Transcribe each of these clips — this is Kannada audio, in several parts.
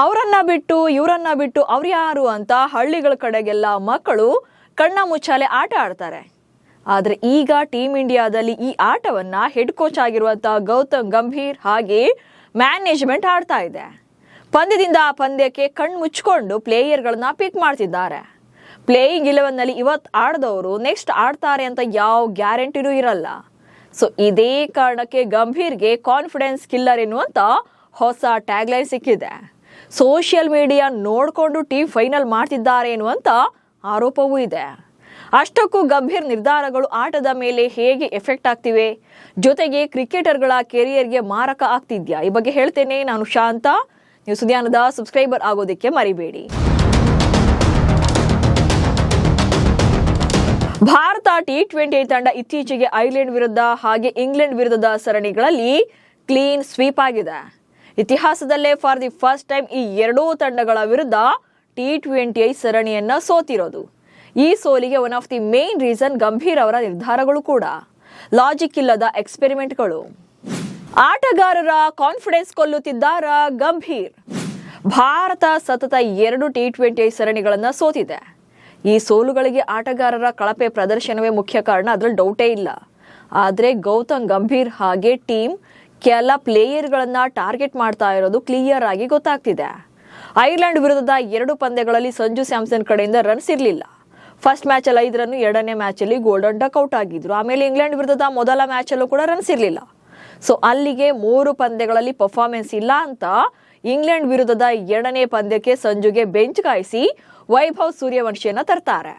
ಅವರನ್ನ ಬಿಟ್ಟು ಇವರನ್ನ ಬಿಟ್ಟು ಅವ್ರು ಯಾರು ಅಂತ ಹಳ್ಳಿಗಳ ಕಡೆಗೆಲ್ಲ ಮಕ್ಕಳು ಕಣ್ಣ ಮುಚ್ಚಾಲೆ ಆಟ ಆಡ್ತಾರೆ. ಆದರೆ ಈಗ ಟೀಮ್ ಇಂಡಿಯಾದಲ್ಲಿ ಈ ಆಟವನ್ನ ಹೆಡ್ ಕೋಚ್ ಆಗಿರುವಂತಹ ಗೌತಮ್ ಗಂಭೀರ್ ಹಾಗೆ ಮ್ಯಾನೇಜ್ಮೆಂಟ್ ಆಡ್ತಾ ಇದೆ. ಪಂದ್ಯದಿಂದ ಪಂದ್ಯಕ್ಕೆ ಕಣ್ಣು ಮುಚ್ಚಿಕೊಂಡು ಪ್ಲೇಯರ್ಗಳನ್ನ ಪಿಕ್ ಮಾಡ್ತಿದ್ದಾರೆ. ಪ್ಲೇಯಿಂಗ್ 11ನಲ್ಲಿ ಇವತ್ತು ಆಡಿದವರು ನೆಕ್ಸ್ಟ್ ಆಡ್ತಾರೆ ಅಂತ ಯಾವ ಗ್ಯಾರಂಟಿನೂ ಇರಲ್ಲ. ಸೊ ಇದೇ ಕಾರಣಕ್ಕೆ ಗಂಭೀರ್ಗೆ ಕಾನ್ಫಿಡೆನ್ಸ್ ಕಿಲ್ಲರ್ ಎನ್ನುವಂತ ಹೊಸ ಟ್ಯಾಗ್ಲೈನ್ ಸಿಕ್ಕಿದೆ. ಸೋಷಿಯಲ್ ಮೀಡಿಯಾ ನೋಡಿಕೊಂಡು ಟೀಮ್ ಫೈನಲ್ ಮಾಡ್ತಿದ್ದಾರೆ ಎನ್ನುವಂತ ಆರೋಪವೂ ಇದೆ. ಅಷ್ಟಕ್ಕೂ ಗಂಭೀರ್ ನಿರ್ಧಾರಗಳು ಆಟದ ಮೇಲೆ ಹೇಗೆ ಎಫೆಕ್ಟ್ ಆಗ್ತಿವೆ, ಜೊತೆಗೆ ಕ್ರಿಕೆಟರ್ಗಳ ಕೆರಿಯರ್ಗೆ ಮಾರಕ ಆಗ್ತಿದ್ಯಾ, ಈ ಬಗ್ಗೆ ಹೇಳ್ತೇನೆ. ನಾನು ಶಾಂತ. ನೀವು ಸುದ್ಯಾನದ ಸಬ್ಸ್ಕ್ರೈಬರ್ ಆಗೋದಕ್ಕೆ ಮರಿಬೇಡಿ. ಭಾರತ T20 ತಂಡ ಇತ್ತೀಚೆಗೆ ಐರ್ಲೆಂಡ್ ವಿರುದ್ಧ ಹಾಗೆ ಇಂಗ್ಲೆಂಡ್ ವಿರುದ್ಧದ ಸರಣಿಗಳಲ್ಲಿ ಕ್ಲೀನ್ ಸ್ವೀಪ್ ಆಗಿದೆ. ಇತಿಹಾಸದಲ್ಲೇ ಫಾರ್ ದಿ ಫಸ್ಟ್ ಟೈಮ್ ಈ ಎರಡೂ ತಂಡಗಳ ವಿರುದ್ಧ T20 ಸರಣಿಯನ್ನ ಸೋತಿರೋದು. ಈ ಸೋಲಿಗೆ one of the main reason Gambhir ಅವರ ನಿರ್ಧಾರಗಳು ಕೂಡ. ಲಾಜಿಕ್ ಇಲ್ಲದ ಎಕ್ಸ್ಪೆರಿಮೆಂಟ್ಗಳು. ಆಟಗಾರರ ಕಾನ್ಫಿಡೆನ್ಸ್ ಕೊಲ್ಲುತ್ತಿದ್ದಾರ ಗಂಭೀರ್. ಭಾರತ ಸತತ 2 T20 ಸರಣಿಗಳನ್ನ ಸೋತಿದೆ. ಈ ಸೋಲುಗಳಿಗೆ ಆಟಗಾರರ ಕಳಪೆ ಪ್ರದರ್ಶನವೇ ಮುಖ್ಯ ಕಾರಣ, ಅದರಲ್ಲಿ ಡೌಟೇ ಇಲ್ಲ. ಆದರೆ ಗೌತಮ್ ಗಂಭೀರ್ ಹಾಗೆ ಟೀಮ್ ಕೆಲ ಪ್ಲೇಯರ್ಗಳನ್ನ ಟಾರ್ಗೆಟ್ ಮಾಡ್ತಾ ಇರೋದು ಕ್ಲಿಯರ್ ಆಗಿ ಗೊತ್ತಾಗ್ತಿದೆ. ಐರ್ಲೆಂಡ್ ವಿರುದ್ಧದ 2 ಪಂದ್ಯಗಳಲ್ಲಿ ಸಂಜು ಸ್ಯಾಮ್ಸನ್ ಕಡೆಯಿಂದ ರನ್ಸ್ ಇರಲಿಲ್ಲ. ಫಸ್ಟ್ ಮ್ಯಾಚ್ ಅಲ್ಲಿ 5 ರನ್, ಎರಡನೇ ಮ್ಯಾಚ್ ಅಲ್ಲಿ ಗೋಲ್ಡನ್ ಡಕ್ಔಟ್ ಆಗಿದ್ರು. ಆಮೇಲೆ ಇಂಗ್ಲೆಂಡ್ ವಿರುದ್ಧದ ಮೊದಲ ಮ್ಯಾಚ್ ಅಲ್ಲೂ ಕೂಡ ರನ್ಸ್ ಇರಲಿಲ್ಲ. ಸೊ ಅಲ್ಲಿಗೆ 3 ಪಂದ್ಯಗಳಲ್ಲಿ ಪರ್ಫಾರ್ಮೆನ್ಸ್ ಇಲ್ಲ ಅಂತ ಇಂಗ್ಲೆಂಡ್ ವಿರುದ್ಧದ 2ನೇ ಪಂದ್ಯಕ್ಕೆ ಸಂಜುಗೆ ಬೆಂಚ್ ಕಾಯಿಸಿ ವೈಭವ್ ಸೂರ್ಯವಂಶಿಯನ್ನ ತರ್ತಾರೆ.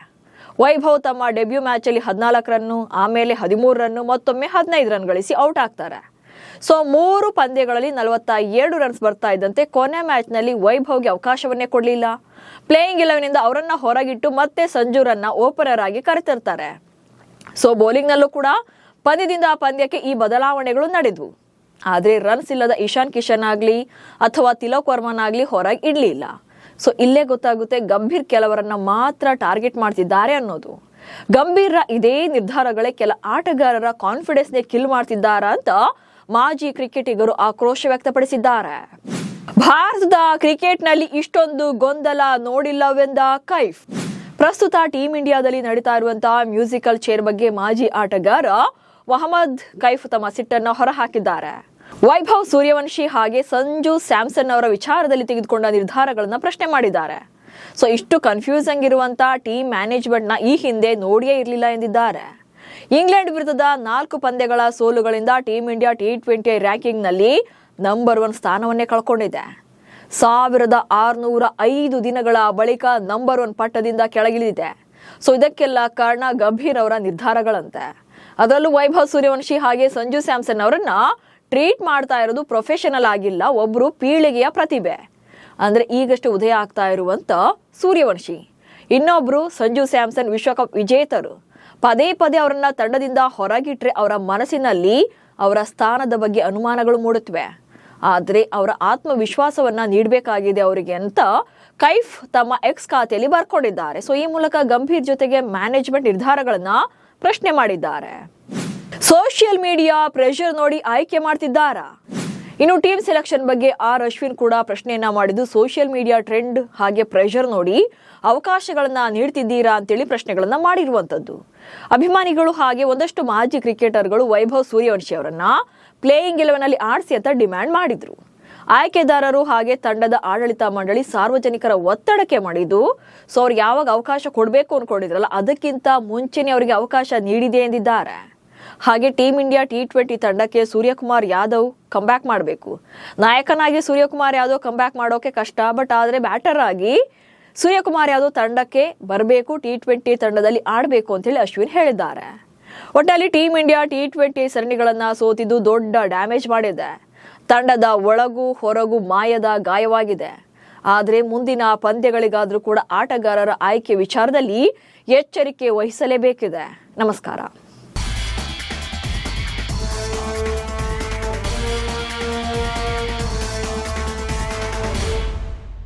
ವೈಭವ್ ತಮ್ಮ ಡೆಬ್ಯೂ ಮ್ಯಾಚ್ ಅಲ್ಲಿ 14 ರನ್ನು, ಆಮೇಲೆ 13 ರನ್ನು, ಮತ್ತೊಮ್ಮೆ 15 ರನ್ ಗಳಿಸಿ ಔಟ್ ಆಗ್ತಾರೆ. ಸೊ 3 ಪಂದ್ಯಗಳಲ್ಲಿ 42 ರನ್ಸ್ ಬರ್ತಾ ಇದ್ದಂತೆ ಕೊನೆ ಮ್ಯಾಚ್ ನಲ್ಲಿ ವೈಭವ್ಗೆ ಅವಕಾಶವನ್ನೇ ಕೊಡಲಿಲ್ಲ. ಪ್ಲೇಯಿಂಗ್ 11ನಿಂದ ಅವರನ್ನ ಹೊರಗಿಟ್ಟು ಮತ್ತೆ ಸಂಜುರನ್ನ ಓಪನರ್ ಆಗಿ ಕರೆತರ್ತಾರೆ. ಸೊ ಬೌಲಿಂಗ್ ನಲ್ಲೂ ಕೂಡ ಪಂದ್ಯದಿಂದ ಪಂದ್ಯಕ್ಕೆ ಈ ಬದಲಾವಣೆಗಳು ನಡೆದ್ವು. ಆದ್ರೆ ರನ್ಸ್ ಇಲ್ಲದ ಇಶಾನ್ ಕಿಶನ್ ಆಗ್ಲಿ ಅಥವಾ ತಿಲಕ್ ವರ್ಮನ್ ಆಗ್ಲಿ ಹೊರಗೆ ಇಡ್ಲಿಲ್ಲ. ಸೊ ಇಲ್ಲೇ ಗೊತ್ತಾಗುತ್ತೆ ಗಂಭೀರ್ ಕೆಲವರನ್ನ ಮಾತ್ರ ಟಾರ್ಗೆಟ್ ಮಾಡ್ತಿದ್ದಾರೆ ಅನ್ನೋದು. ಗಂಭೀರ ಇದೇ ನಿರ್ಧಾರಗಳೇ ಕೆಲ ಆಟಗಾರರ ಕಾನ್ಫಿಡೆನ್ಸ್ ನೇ ಕಿಲ್ ಮಾಡ್ತಿದ್ದಾರಾ ಅಂತ ಮಾಜಿ ಕ್ರಿಕೆಟಿಗರು ಆಕ್ರೋಶ ವ್ಯಕ್ತಪಡಿಸಿದ್ದಾರೆ. ಭಾರತದ ಕ್ರಿಕೆಟ್ ನಲ್ಲಿ ಇಷ್ಟೊಂದು ಗೊಂದಲ ನೋಡಿಲ್ಲವೆಂದ ಕೈಫ್. ಪ್ರಸ್ತುತ ಟೀಮ್ ಇಂಡಿಯಾದಲ್ಲಿ ನಡೀತಾ ಇರುವಂತಹ ಮ್ಯೂಸಿಕಲ್ ಚೇರ್ ಬಗ್ಗೆ ಮಾಜಿ ಆಟಗಾರ ಮೊಹಮ್ಮದ್ ಕೈಫ್ ತಮ್ಮ ಸಿಟ್ಟನ್ನ ಹೊರಹಾಕಿದ್ದಾರೆ. ವೈಭವ್ ಸೂರ್ಯವಂಶಿ ಹಾಗೆ ಸಂಜು ಸ್ಯಾಮ್ಸನ್ ಅವರ ವಿಚಾರದಲ್ಲಿ ತೆಗೆದುಕೊಂಡ ನಿರ್ಧಾರಗಳನ್ನ ಪ್ರಶ್ನೆ ಮಾಡಿದ್ದಾರೆ. ಸೊ ಇಷ್ಟು ಕನ್ಫ್ಯೂಸಿಂಗ್ ಇರುವಂತ ಟೀಮ್ ಮ್ಯಾನೇಜ್ಮೆಂಟ್ ನ ಈ ಹಿಂದೆ ನೋಡಿಯೇ ಇರಲಿಲ್ಲ ಎಂದಿದ್ದಾರೆ. ಇಂಗ್ಲೆಂಡ್ ವಿರುದ್ಧದ 4 ಪಂದ್ಯಗಳ ಸೋಲುಗಳಿಂದ ಟೀಮ್ ಇಂಡಿಯಾ T20 ರ್ಯಾಂಕಿಂಗ್ ನಲ್ಲಿ ನಂಬರ್ 1 ಸ್ಥಾನವನ್ನೇ ಕಳ್ಕೊಂಡಿದೆ. 1605 ದಿನಗಳ ಬಳಿಕ ನಂಬರ್ 1 ಪಟ್ಟದಿಂದ ಕೆಳಗಿಳಿದಿದೆ. ಸೊ ಇದಕ್ಕೆಲ್ಲ ಕಾರಣ ಗಂಭೀರ್ ಅವರ ನಿರ್ಧಾರಗಳಂತೆ. ಅದರಲ್ಲೂ ವೈಭವ್ ಸೂರ್ಯವಂಶಿ ಹಾಗೆ ಸಂಜು ಸ್ಯಾಮ್ಸನ್ ಅವರನ್ನ ಟ್ರೀಟ್ ಮಾಡ್ತಾ ಇರೋದು ಪ್ರೊಫೆಷನಲ್ ಆಗಿಲ್ಲ, ಒಬ್ರು ಪೀಳಿಗೆಯ ಪ್ರತಿಭೆ. ಅಂದ್ರೆ ಈಗಷ್ಟೇ ಉದಯ ಆಗ್ತಾ ಇರುವಂತ ಸೂರ್ಯವಂಶಿ, ಇನ್ನೊಬ್ರು ಸಂಜು ಸ್ಯಾಮ್ಸನ್ ವಿಶ್ವಕಪ್ ವಿಜೇತರು. ಪದೇ ಪದೇ ಅವರನ್ನ ತಂಡದಿಂದ ಹೊರಗಿಟ್ರೆ ಅವರ ಮನಸ್ಸಿನಲ್ಲಿ ಅವರ ಸ್ಥಾನದ ಬಗ್ಗೆ ಅನುಮಾನಗಳು ಮೂಡುತ್ತವೆ. ಆದ್ರೆ ಅವರ ಆತ್ಮವಿಶ್ವಾಸವನ್ನ ನೀಡಬೇಕಾಗಿದೆ ಅವರಿಗೆ ಅಂತ ಕೈಫ್ ತಮ್ಮ ಎಕ್ಸ್ ಖಾತೆಯಲ್ಲಿ ಬರ್ಕೊಂಡಿದ್ದಾರೆ. ಸೊ ಈ ಮೂಲಕ ಗಂಭೀರ್ ಜೊತೆಗೆ ಮ್ಯಾನೇಜ್ಮೆಂಟ್ ನಿರ್ಧಾರಗಳನ್ನ ಪ್ರಶ್ನೆ ಮಾಡಿದ್ದಾರೆ. ಸೋಷಿಯಲ್ ಮೀಡಿಯಾ ಪ್ರೆಷರ್ ನೋಡಿ ಆಯ್ಕೆ ಮಾಡ್ತಿದ್ದಾರಾ? ಇನ್ನು ಟೀಮ್ ಸೆಲೆಕ್ಷನ್ ಬಗ್ಗೆ ಅಶ್ವಿನ್ ಕೂಡ ಪ್ರಶ್ನೆಯನ್ನ ಮಾಡಿದ್ದು, ಸೋಷಿಯಲ್ ಮೀಡಿಯಾ ಟ್ರೆಂಡ್ ಹಾಗೆ ಪ್ರೆಷರ್ ನೋಡಿ ಅವಕಾಶಗಳನ್ನ ನೀಡ್ತಿದ್ದೀರಾ ಅಂತೇಳಿ ಪ್ರಶ್ನೆಗಳನ್ನ ಮಾಡಿರುವಂತದ್ದು. ಅಭಿಮಾನಿಗಳು ಹಾಗೆ ಒಂದಷ್ಟು ಮಾಜಿ ಕ್ರಿಕೆಟರ್ಗಳು ವೈಭವ್ ಸೂರ್ಯವಂಶಿ ಅವರನ್ನ ಪ್ಲೇಯಿಂಗ್ 11ನಲ್ಲಿ ಆಡಿಸಿ ಅಂತ ಡಿಮ್ಯಾಂಡ್ ಮಾಡಿದ್ರು. ಆಯ್ಕೆದಾರರು ಹಾಗೆ ತಂಡದ ಆಡಳಿತ ಮಂಡಳಿ ಸಾರ್ವಜನಿಕರ ಒತ್ತಡಕ್ಕೆ ಮಾಡಿದ್ದು, ಸೊ ಅವ್ರಿಗೆ ಯಾವಾಗ ಅವಕಾಶ ಕೊಡಬೇಕು ಅನ್ಕೊಂಡಿದ್ರಲ್ಲ ಅದಕ್ಕಿಂತ ಮುಂಚೆನೆ ಅವರಿಗೆ ಅವಕಾಶ ನೀಡಿದೆ ಎಂದಿದ್ದಾರೆ. ಹಾಗೆ ಟೀಮ್ ಇಂಡಿಯಾ T20 ತಂಡಕ್ಕೆ ಸೂರ್ಯಕುಮಾರ್ ಯಾದವ್ ಕಂಬ್ಯಾಕ್ ಮಾಡಬೇಕು. ನಾಯಕನಾಗಿ ಸೂರ್ಯಕುಮಾರ್ ಯಾದವ್ ಕಂಬ್ಯಾಕ್ ಮಾಡೋಕೆ ಕಷ್ಟ, ಬಟ್ ಆದ್ರೆ ಬ್ಯಾಟರ್ ಆಗಿ ಸೂರ್ಯಕುಮಾರ್ ಯಾದವ್ ತಂಡಕ್ಕೆ ಬರಬೇಕು, T20 ತಂಡದಲ್ಲಿ ಆಡಬೇಕು ಅಂತ ಹೇಳಿ ಅಶ್ವಿನ್ ಹೇಳಿದ್ದಾರೆ. ಒಟ್ಟಲ್ಲಿ ಟೀಮ್ ಇಂಡಿಯಾ T20 ಸರಣಿಗಳನ್ನ ಸೋತಿದ್ದು ದೊಡ್ಡ ಡ್ಯಾಮೇಜ್ ಮಾಡಿದೆ. ತಂಡದ ಒಳಗೂ ಹೊರಗೂ ಮಾಯದ ಗಾಯವಾಗಿದೆ. ಆದರೆ ಮುಂದಿನ ಪಂದ್ಯಗಳಿಗಾದ್ರೂ ಕೂಡ ಆಟಗಾರರ ಆಯ್ಕೆ ವಿಚಾರದಲ್ಲಿ ಎಚ್ಚರಿಕೆ ವಹಿಸಲೇಬೇಕಿದೆ. ನಮಸ್ಕಾರ.